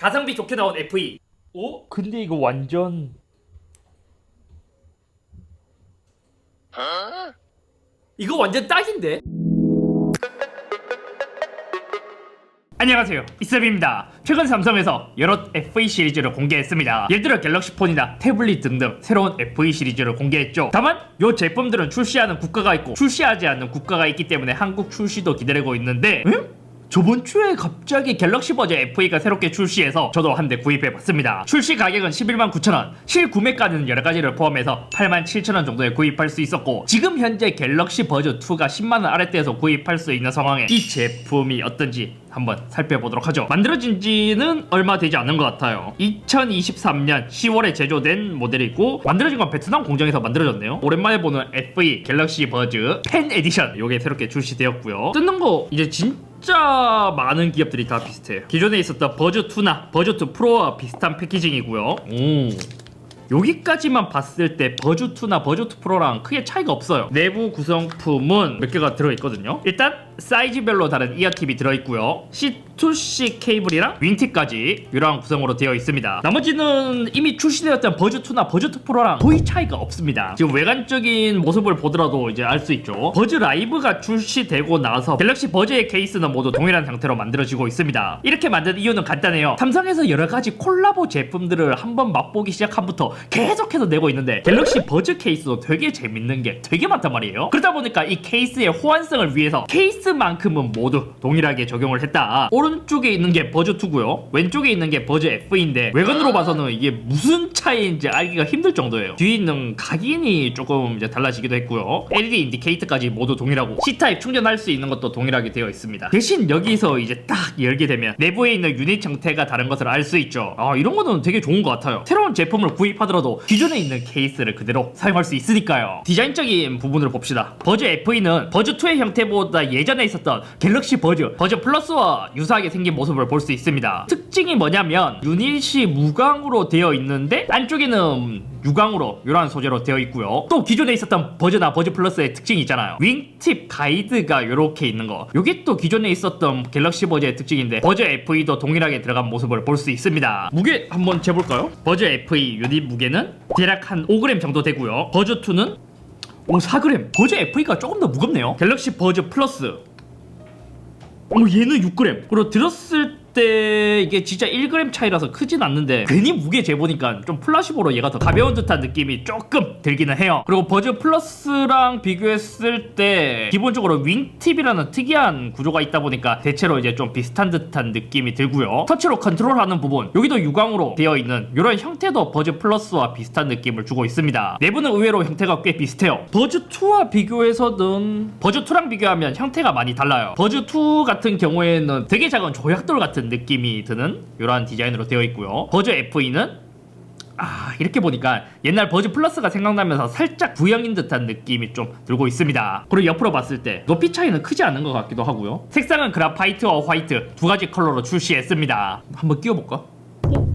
가성비 좋게 나온 FE. 오? 근데 이거 완전 이거 완전 딱인데? 안녕하세요, 이쌤입니다. 최근 삼성에서 여러 FE 시리즈를 공개했습니다. 예를 들어 갤럭시 폰이나 태블릿 등등 새로운 FE 시리즈를 공개했죠. 다만 이 제품들은 출시하는 국가가 있고 출시하지 않는 국가가 있기 때문에 한국 출시도 기다리고 있는데 저번 주에 갑자기 갤럭시 버즈 FE가 새롭게 출시해서 저도 한 대 구입해봤습니다. 출시 가격은 119,000원, 실구매가는 여러가지를 포함해서 87,000원 정도에 구입할 수 있었고, 지금 현재 갤럭시 버즈 2가 10만원 아래대에서 구입할 수 있는 상황에 이 제품이 어떤지 한번 살펴보도록 하죠. 만들어진 지는 얼마 되지 않은 것 같아요. 2023년 10월에 제조된 모델이고, 만들어진 건 베트남 공장에서 만들어졌네요. 오랜만에 보는 FE 갤럭시 버즈 펜 에디션, 요게 새롭게 출시되었고요. 뜯는 거 이제 진짜 많은 기업들이 다 비슷해요. 기존에 있었던 버즈2나 버즈2 프로와 비슷한 패키징이고요. 여기까지만 봤을 때 버즈2나 버즈2 프로랑 크게 차이가 없어요. 내부 구성품은 몇 개가 들어있거든요. 일단 사이즈별로 다른 이어팁이 들어있고요. C2C 케이블이랑 윙팁까지 이러한 구성으로 되어 있습니다. 나머지는 이미 출시되었던 버즈2나 버즈2 프로랑 거의 차이가 없습니다. 지금 외관적인 모습을 보더라도 이제 알 수 있죠. 버즈 라이브가 출시되고 나서 갤럭시 버즈의 케이스는 모두 동일한 상태로 만들어지고 있습니다. 이렇게 만든 이유는 간단해요. 삼성에서 여러가지 콜라보 제품들을 한번 맛보기 시작한부터 계속해서 내고 있는데, 갤럭시 버즈 케이스도 되게 재밌는 게 되게 많단 말이에요. 그러다 보니까 이 케이스의 호환성을 위해서 케이스만큼은 모두 동일하게 적용을 했다. 오른쪽에 있는 게 버즈2고요, 왼쪽에 있는 게 버즈 FE인데 외관으로 봐서는 이게 무슨 차이인지 알기가 힘들 정도예요. 뒤에 있는 각인이 조금 이제 달라지기도 했고요. LED 인디케이터까지 모두 동일하고 C타입 충전할 수 있는 것도 동일하게 되어 있습니다. 대신 여기서 이제 딱 열게 되면 내부에 있는 유닛 형태가 다른 것을 알 수 있죠. 이런 거는 되게 좋은 것 같아요. 새로운 제품을 구입하더라도 기존에 있는 케이스를 그대로 사용할 수 있으니까요. 디자인적인 부분을 봅시다. 버즈 FE는 버즈2의 형태보다 예전에 있었던 갤럭시 버즈 플러스와 유사하게 생긴 모습을 볼 수 있습니다. 특징이 뭐냐면 유닛이 무광으로 되어 있는데 안쪽에는 유광으로 이러한 소재로 되어 있고요. 또 기존에 있었던 버즈나 버즈 플러스의 특징이 있잖아요. 윙팁 가이드가 이렇게 있는 거, 이게 또 기존에 있었던 갤럭시 버즈의 특징인데 버즈 FE도 동일하게 들어간 모습을 볼 수 있습니다. 무게 한번 재볼까요? 버즈 FE 유닛 무게는 대략 한 5g 정도 되고요. 버즈2는 4g. 버즈 FE가 조금 더 무겁네요. 갤럭시 버즈 플러스 얘는 6g. 그리고 들었을 때 이게 진짜 1g 차이라서 크진 않는데 괜히 무게 재보니까 좀 플라시보로 얘가 더 가벼운 듯한 느낌이 조금 들기는 해요. 그리고 버즈 플러스랑 비교했을 때 기본적으로 윙팁이라는 특이한 구조가 있다 보니까 대체로 이제 좀 비슷한 듯한 느낌이 들고요. 터치로 컨트롤하는 부분, 여기도 유광으로 되어 있는 이런 형태도 버즈 플러스와 비슷한 느낌을 주고 있습니다. 내부는 의외로 형태가 꽤 비슷해요. 버즈2와 비교해서는 버즈2랑 비교하면 형태가 많이 달라요. 버즈2 같은 경우에는 되게 작은 조약돌 같은 느낌이 드는 이러한 디자인으로 되어 있고요. 버즈 FE는 이렇게 보니까 옛날 버즈 플러스가 생각나면서 살짝 구형인 듯한 느낌이 좀 들고 있습니다. 그리고 옆으로 봤을 때 높이 차이는 크지 않은 것 같기도 하고요. 색상은 그라파이트와 화이트 두 가지 컬러로 출시했습니다. 한번 끼워볼까?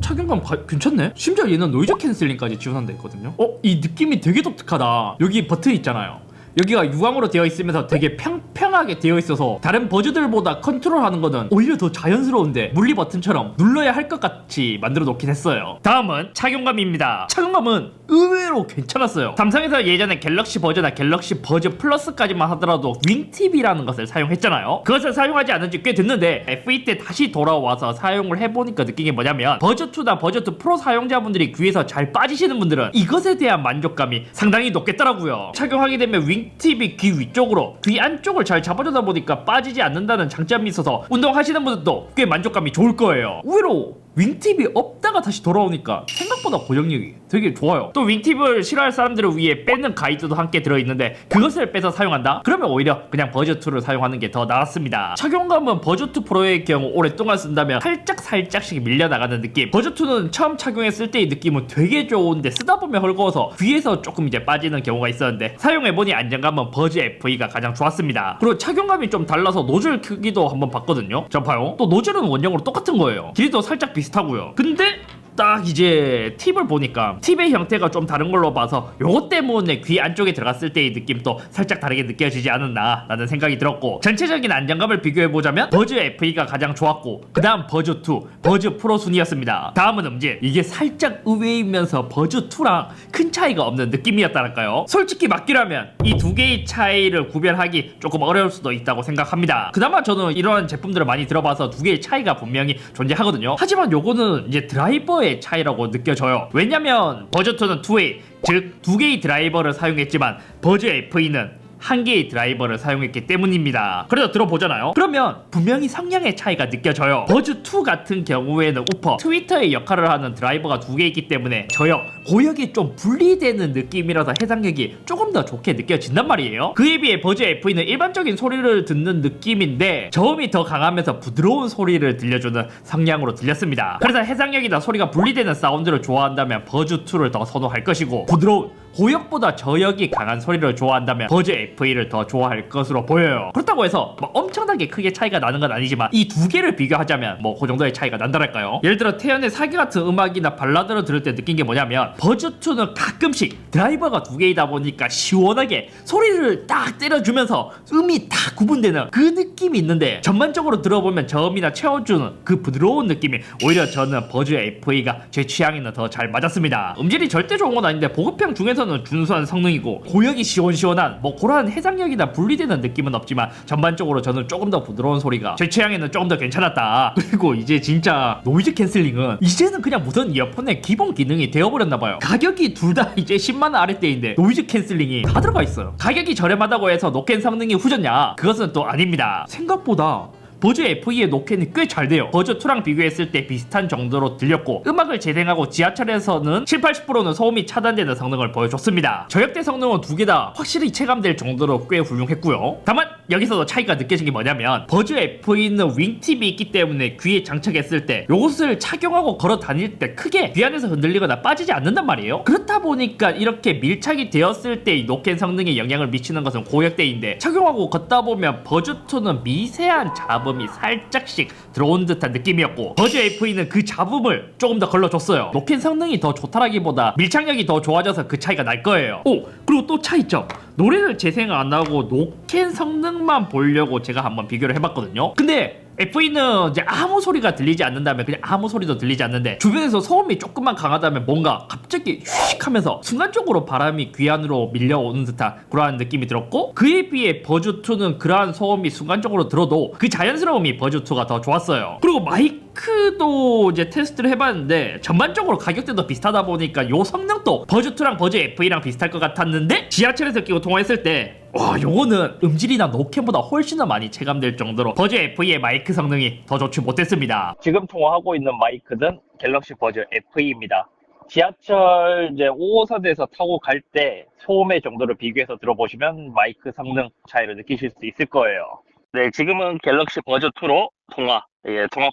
착용감 괜찮네? 심지어 얘는 노이즈 캔슬링까지 지원한다 했거든요. 이 느낌이 되게 독특하다. 여기 버튼 있잖아요. 여기가 유광으로 되어 있으면서 되게 평평하게 되어 있어서 다른 버즈들보다 컨트롤하는 거는 오히려 더 자연스러운데 물리 버튼처럼 눌러야 할 것 같이 만들어 놓긴 했어요. 다음은 착용감입니다. 착용감은 의외로 괜찮았어요. 삼성에서 예전에 갤럭시 버즈나 갤럭시 버즈 플러스까지만 하더라도 윙팁이라는 것을 사용했잖아요. 그것을 사용하지 않은 지 꽤 됐는데 FE 때 다시 돌아와서 사용을 해보니까 느낀 게 뭐냐면 버즈2나 버즈2 프로 사용자분들이 귀에서 잘 빠지시는 분들은 이것에 대한 만족감이 상당히 높겠더라고요. 착용하게 되면 윙팁이 귀 위쪽으로 귀 안쪽을 잘 잡아주다 보니까 빠지지 않는다는 장점이 있어서 운동하시는 분들도 꽤 만족감이 좋을 거예요. 의외로 윙팁이 없다가 다시 돌아오니까 생각보다 고정력이 되게 좋아요. 또 윙팁을 싫어할 사람들을 위해 빼는 가이드도 함께 들어있는데 그것을 빼서 사용한다? 그러면 오히려 그냥 버즈2를 사용하는 게 더 나았습니다. 착용감은 버즈2 프로의 경우 오랫동안 쓴다면 살짝씩 밀려나가는 느낌. 버즈2는 처음 착용했을 때의 느낌은 되게 좋은데 쓰다 보면 헐거워서 귀에서 조금 이제 빠지는 경우가 있었는데 사용해보니 안정감은 버즈 FE가 가장 좋았습니다. 그리고 착용감이 좀 달라서 노즐 크기도 한번 봤거든요. 자 봐요. 또 노즐은 원형으로 똑같은 거예요. 길이도 살짝 비슷하고요. 근데 딱 이제 팁을 보니까 팁의 형태가 좀 다른 걸로 봐서 요것 때문에 귀 안쪽에 들어갔을 때의 느낌도 살짝 다르게 느껴지지 않았나 라는 생각이 들었고, 전체적인 안정감을 비교해보자면 버즈 FE가 가장 좋았고 그 다음 버즈2, 버즈 프로 순이었습니다. 다음은 음질. 이게 살짝 의외이면서 버즈2랑 큰 차이가 없는 느낌이었다랄까요. 솔직히 맡기라면 이 두 개의 차이를 구별하기 조금 어려울 수도 있다고 생각합니다. 그나마 저는 이런 제품들을 많이 들어봐서 두 개의 차이가 분명히 존재하거든요. 하지만 요거는 이제 드라이버의 차이라고 느껴져요. 왜냐면 버즈2는 2웨이, 즉 두 개의 드라이버를 사용했지만 버즈 FE는 한 개의 드라이버를 사용했기 때문입니다. 그래서 들어보잖아요. 그러면 분명히 성량의 차이가 느껴져요. 버즈2 같은 경우에는 우퍼, 트위터의 역할을 하는 드라이버가 두 개 있기 때문에 저역, 고역이 좀 분리되는 느낌이라서 해상력이 조금 더 좋게 느껴진단 말이에요. 그에 비해 버즈 FE는 일반적인 소리를 듣는 느낌인데 저음이 더 강하면서 부드러운 소리를 들려주는 성량으로 들렸습니다. 그래서 해상력이나 소리가 분리되는 사운드를 좋아한다면 버즈2를 더 선호할 것이고, 부드러운 고역보다 저역이 강한 소리를 좋아한다면 버즈 FE를 더 좋아할 것으로 보여요. 그렇다고 해서 뭐 엄청나게 크게 차이가 나는 건 아니지만 이 두 개를 비교하자면 뭐 그 정도의 차이가 난다랄까요. 예를 들어 태연의 사기 같은 음악이나 발라드를 들을 때 느낀 게 뭐냐면 버즈2는 가끔씩 드라이버가 두 개이다 보니까 시원하게 소리를 딱 때려주면서 음이 다 구분되는 그 느낌이 있는데, 전반적으로 들어보면 저음이나 채워주는 그 부드러운 느낌이 오히려 저는 버즈 FE가 제 취향에는 더 잘 맞았습니다. 음질이 절대 좋은 건 아닌데 보급형 중에서는 준수한 성능이고 고역이 시원시원한 뭐 그런 해상력이나 분리되는 느낌은 없지만 전반적으로 저는 조금 더 부드러운 소리가 제 취향에는 조금 더 괜찮았다. 그리고 이제 진짜 노이즈 캔슬링은 이제는 그냥 무슨 이어폰의 기본 기능이 되어버렸나봐요. 가격이 둘 다 이제 10만원 아래대인데 노이즈 캔슬링이 다 들어가 있어요. 가격이 저렴하다고 해서 노캔 성능이 후졌냐? 그것은 또 아닙니다. 생각보다 버즈 FE의 노캔이 꽤 잘 돼요. 버즈2랑 비교했을 때 비슷한 정도로 들렸고, 음악을 재생하고 지하철에서는 70-80%는 소음이 차단되는 성능을 보여줬습니다. 저역대 성능은 두 개 다 확실히 체감될 정도로 꽤 훌륭했고요. 다만 여기서도 차이가 느껴진 게 뭐냐면 버즈 FE는 윙팁이 있기 때문에 귀에 장착했을 때 요것을 착용하고 걸어 다닐 때 크게 귀 안에서 흔들리거나 빠지지 않는단 말이에요. 그렇다 보니까 이렇게 밀착이 되었을 때 이 노캔 성능에 영향을 미치는 것은 고역대인데, 착용하고 걷다 보면 버즈2는 미세한 잡음이 살짝씩 들어온 듯한 느낌이었고 버즈 FE는 그 잡음을 조금 더 걸러줬어요. 노캔 성능이 더 좋다라기보다 밀착력이 더 좋아져서 그 차이가 날 거예요. 그리고 또 차이점, 노래를 재생 안 하고 노캔 성능만 보려고 제가 한번 비교를 해봤거든요. 근데 FE는 이제 아무 소리가 들리지 않는다면 그냥 아무 소리도 들리지 않는데, 주변에서 소음이 조금만 강하다면 뭔가 갑자기 휴식하면서 순간적으로 바람이 귀 안으로 밀려오는 듯한 그러한 느낌이 들었고, 그에 비해 버즈2는 그러한 소음이 순간적으로 들어도 그 자연스러움이 버즈2가 더 좋았어요. 그리고 마이크도 이제 테스트를 해봤는데 전반적으로 가격대도 비슷하다 보니까 요 성능도 버즈2랑 버즈 FE랑 비슷할 것 같았는데, 지하철에서 끼고 통화했을 때 와, 요거는 음질이나 노캔보다 훨씬 더 많이 체감될 정도로 버즈 FE의 마이크 성능이 더 좋지 못했습니다. 지금 통화하고 있는 마이크는 갤럭시 버즈 FE입니다. 지하철 이제 5호선에서 타고 갈 때 소음의 정도를 비교해서 들어보시면 마이크 성능 차이를 느끼실 수 있을 거예요. 네, 지금은 갤럭시 버즈2로 통화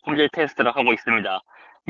품질 테스트를 하고 있습니다.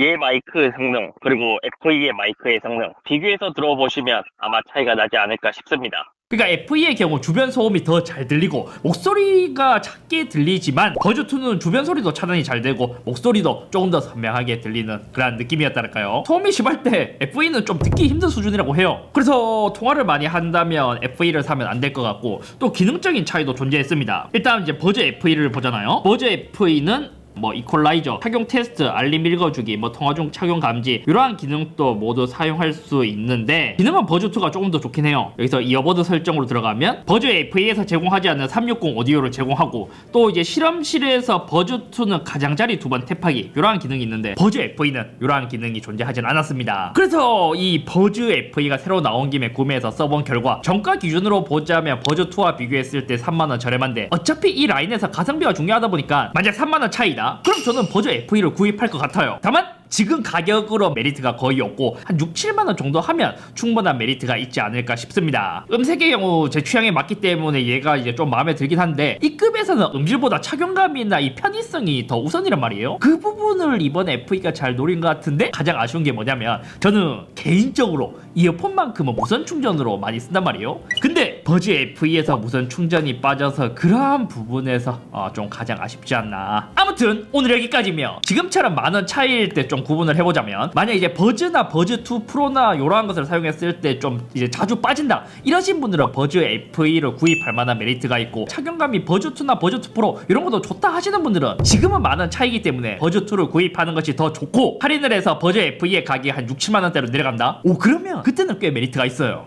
얘 마이크 성능 그리고 FE의 마이크의 성능 비교해서 들어보시면 아마 차이가 나지 않을까 싶습니다. 그러니까 FE의 경우 주변 소음이 더 잘 들리고 목소리가 작게 들리지만 버즈2는 주변 소리도 차단이 잘 되고 목소리도 조금 더 선명하게 들리는 그런 느낌이었달까요. 소음이 심할 때 FE는 좀 듣기 힘든 수준이라고 해요. 그래서 통화를 많이 한다면 FE를 사면 안 될 것 같고, 또 기능적인 차이도 존재했습니다. 일단 이제 버즈 FE를 보잖아요. 버즈 FE는 뭐 이퀄라이저, 착용 테스트, 알림 읽어주기, 뭐 통화 중 착용 감지, 이러한 기능도 모두 사용할 수 있는데 기능은 버즈2가 조금 더 좋긴 해요. 여기서 이어버드 설정으로 들어가면 버즈 FE에서 제공하지 않는 360 오디오를 제공하고, 또 이제 실험실에서 버즈2는 가장자리 2번 탭하기, 이러한 기능이 있는데 버즈 FE는 이러한 기능이 존재하진 않았습니다. 그래서 이 버즈 FE가 새로 나온 김에 구매해서 써본 결과 정가 기준으로 보자면 버즈2와 비교했을 때 3만원 저렴한데, 어차피 이 라인에서 가성비가 중요하다 보니까 만약 3만원 차이다 그럼 저는 버즈 FE를 구입할 것 같아요. 다만 지금 가격으로 메리트가 거의 없고 한 6-7만원 정도 하면 충분한 메리트가 있지 않을까 싶습니다. 음색의 경우 제 취향에 맞기 때문에 얘가 이제 좀 마음에 들긴 한데, 이 급에서는 음질보다 착용감이나 이 편의성이 더 우선이란 말이에요. 그 부분을 이번 FE가 잘 노린 것 같은데, 가장 아쉬운 게 뭐냐면 저는 개인적으로 이어폰만큼은 무선 충전으로 많이 쓴단 말이에요. 근데 이게 버즈 FE에서 무선 충전이 빠져서 그러한 부분에서 좀 가장 아쉽지 않나. 아무튼 오늘 여기까지며, 지금처럼 많은 차이일 때 좀 구분을 해보자면, 만약 이제 버즈나 버즈2 프로나 이러한 것을 사용했을 때 좀 이제 자주 빠진다 이러신 분들은 버즈 FE를 구입할 만한 메리트가 있고, 착용감이 버즈2나 버즈2 프로 이런 것도 좋다 하시는 분들은 지금은 많은 차이기 때문에 버즈2를 구입하는 것이 더 좋고, 할인을 해서 버즈 FE의 가격이 한 6, 7만 원대로 내려간다? 오, 그러면 그때는 꽤 메리트가 있어요.